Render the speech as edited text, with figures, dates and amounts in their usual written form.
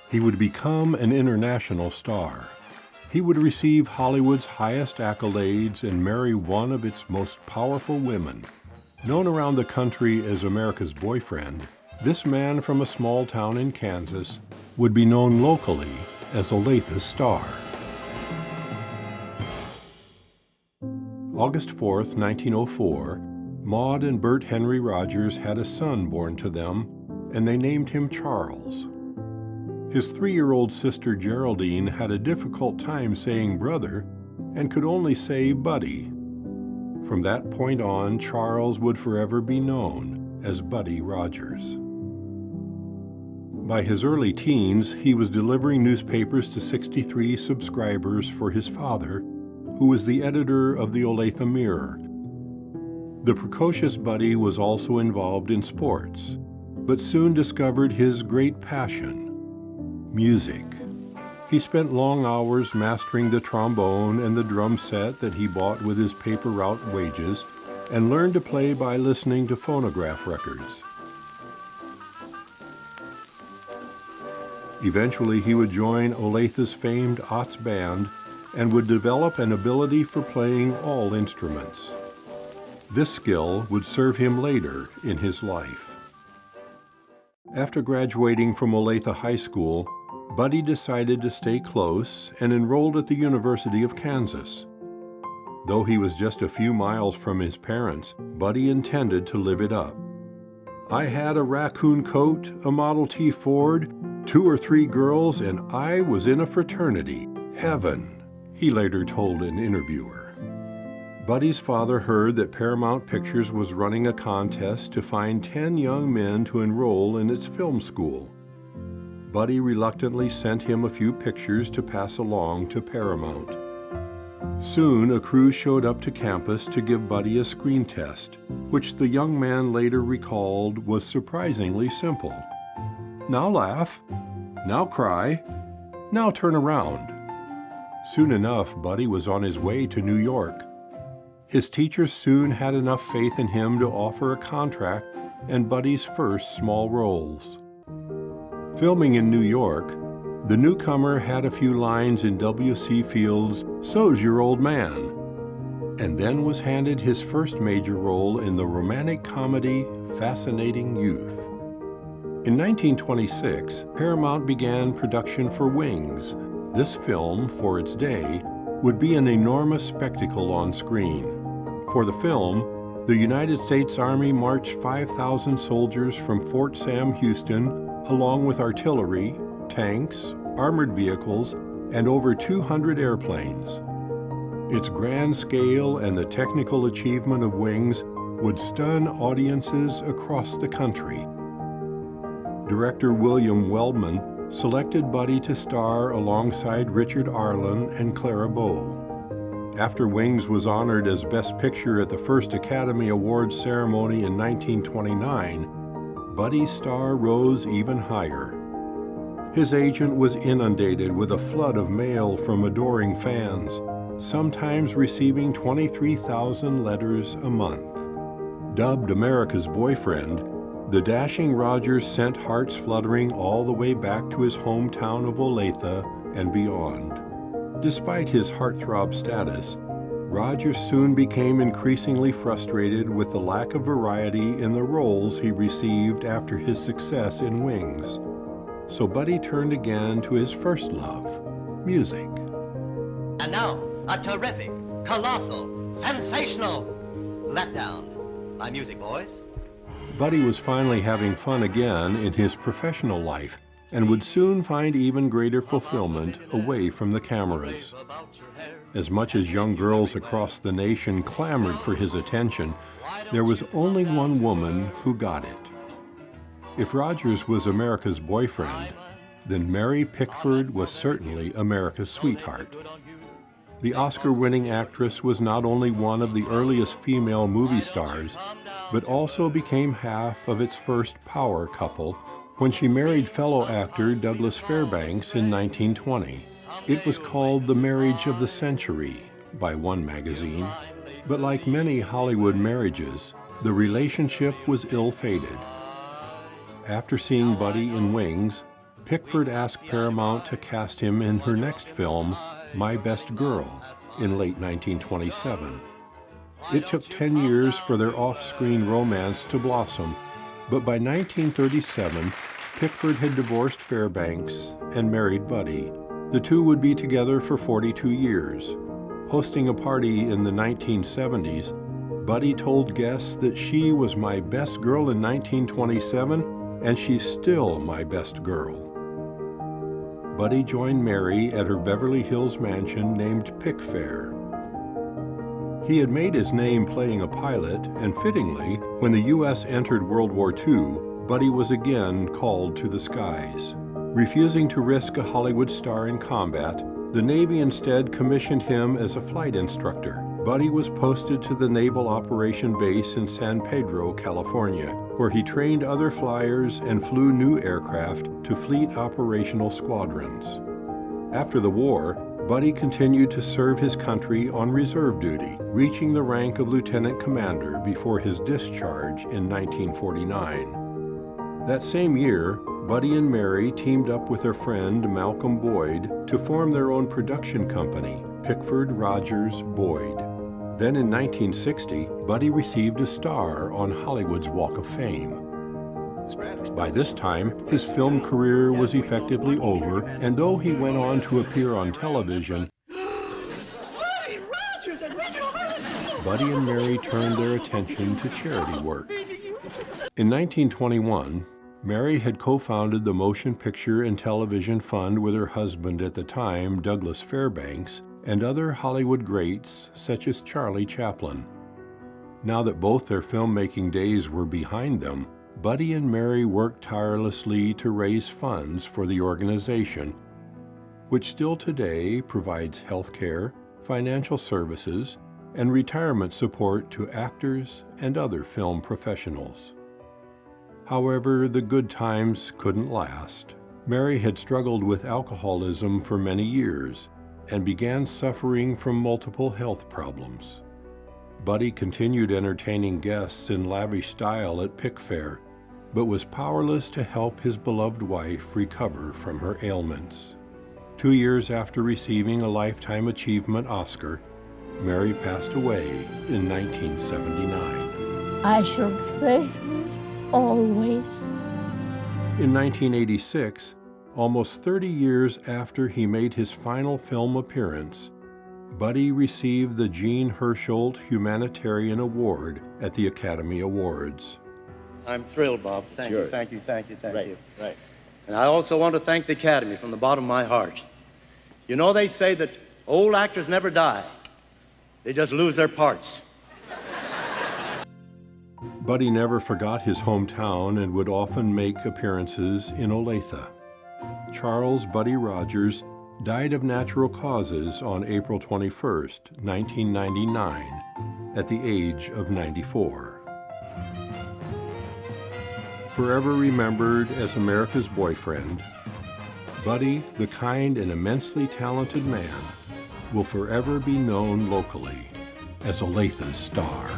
He would become an international star. He would receive Hollywood's highest accolades and marry one of its most powerful women. Known around the country as America's boyfriend, this man from a small town in Kansas would be known locally as Olathe'S star. August 4th, 1904, Maud and Bert Henry Rogers had a son born to them, and they named him Charles. His 3-year-old sister Geraldine had a difficult time saying brother and could only say Buddy. From that point on, Charles would forever be known as Buddy Rogers. By his early teens, he was delivering newspapers to 63 subscribers for his father, who was the editor of the Olathe Mirror. The precocious Buddy was also involved in sports, but soon discovered his great passion: music. He spent long hours mastering the trombone and the drum set that he bought with his paper route wages, and learned to play by listening to phonograph records. Eventually, he would join Olathe'S famed Ots band and would develop an ability for playing all instruments. This skill would serve him later in his life. After graduating from Olathe High School, Buddy decided to stay close and enrolled at the University of Kansas. Though he was just a few miles from his parents, Buddy intended to live it up. "I had a raccoon coat, a Model T Ford, 2 or 3 girls, and I was in a fraternity. Heaven," he later told an interviewer. Buddy's father heard that Paramount Pictures was running a contest to find 10 young men to enroll in its film school. Buddy reluctantly sent him a few pictures to pass along to Paramount. Soon, a crew showed up to campus to give Buddy a screen test, which the young man later recalled was surprisingly simple. "Now laugh, now cry, now turn around." Soon enough, Buddy was on his way to New York. His teachers soon had enough faith in him to offer a contract and Buddy's first small roles. Filming in New York, the newcomer had a few lines in W.C. Fields' "So's Your Old Man," and then was handed his first major role in the romantic comedy Fascinating Youth. In 1926, Paramount began production for Wings. This film, for its day, would be an enormous spectacle on screen. For the film, the United States Army marched 5,000 soldiers from Fort Sam Houston, along with artillery, tanks, armored vehicles, and over 200 airplanes. Its grand scale and the technical achievement of Wings would stun audiences across the country. Director William Wellman selected Buddy to star alongside Richard Arlen and Clara Bow. After Wings was honored as Best Picture at the first Academy Awards ceremony in 1929, Buddy's star rose even higher. His agent was inundated with a flood of mail from adoring fans, sometimes receiving 23,000 letters a month. Dubbed America's boyfriend, the dashing Rogers sent hearts fluttering all the way back to his hometown of Olathe and beyond. Despite his heartthrob status, Rogers soon became increasingly frustrated with the lack of variety in the roles he received after his success in Wings. So Buddy turned again to his first love, music. And now, a terrific, colossal, sensational letdown. My music, boys. Buddy was finally having fun again in his professional life and would soon find even greater fulfillment away from the cameras. As much as young girls across the nation clamored for his attention, there was only one woman who got it. If Rogers was America's boyfriend, then Mary Pickford was certainly America's sweetheart. The Oscar-winning actress was not only one of the earliest female movie stars, but also became half of its first power couple when she married fellow actor Douglas Fairbanks in 1920. It was called the marriage of the century by one magazine, but like many Hollywood marriages, the relationship was ill-fated. After seeing Buddy in Wings, Pickford asked Paramount to cast him in her next film, My Best Girl, in late 1927. It took 10 years for their off-screen romance to blossom, but by 1937, Pickford had divorced Fairbanks and married Buddy. The two would be together for 42 years. Hosting a party in the 1970s, Buddy told guests that she was my best girl in 1927, and she's still my best girl. Buddy joined Mary at her Beverly Hills mansion named Pickfair. He had made his name playing a pilot, and fittingly, when the U.S. entered World War II, Buddy was again called to the skies. Refusing to risk a Hollywood star in combat, the Navy instead commissioned him as a flight instructor. Buddy was posted to the Naval Operation Base in San Pedro, California, where he trained other flyers and flew new aircraft to fleet operational squadrons. After the war, Buddy continued to serve his country on reserve duty, reaching the rank of lieutenant commander before his discharge in 1949. That same year, Buddy and Mary teamed up with their friend Malcolm Boyd to form their own production company, Pickford Rogers Boyd. Then in 1960, Buddy received a star on Hollywood's Walk of Fame. By this time, his film career was effectively over, and though he went on to appear on television, Buddy and Mary turned their attention to charity work. In 1921, Mary had co-founded the Motion Picture and Television Fund with her husband at the time, Douglas Fairbanks, and other Hollywood greats such as Charlie Chaplin. Now that both their filmmaking days were behind them, Buddy and Mary worked tirelessly to raise funds for the organization, which still today provides health care, financial services, and retirement support to actors and other film professionals. However, the good times couldn't last. Mary had struggled with alcoholism for many years and began suffering from multiple health problems. Buddy continued entertaining guests in lavish style at Pickfair, but was powerless to help his beloved wife recover from her ailments. 2 years after receiving a Lifetime Achievement Oscar, Mary passed away in 1979. I shall treasure it always. In 1986, almost 30 years after he made his final film appearance, Buddy received the Jean Hersholt Humanitarian Award at the Academy Awards. I'm thrilled, Bob. Thank Sure. you, thank you, thank you, thank you. Right. And I also want to thank the Academy from the bottom of my heart. You know, they say that old actors never die. They just lose their parts. Buddy never forgot his hometown and would often make appearances in Olathe. Charles Buddy Rogers died of natural causes on April 21st, 1999, at the age of 94. Forever remembered as America's boyfriend, Buddy, the kind and immensely talented man, will forever be known locally as Olathe'S star.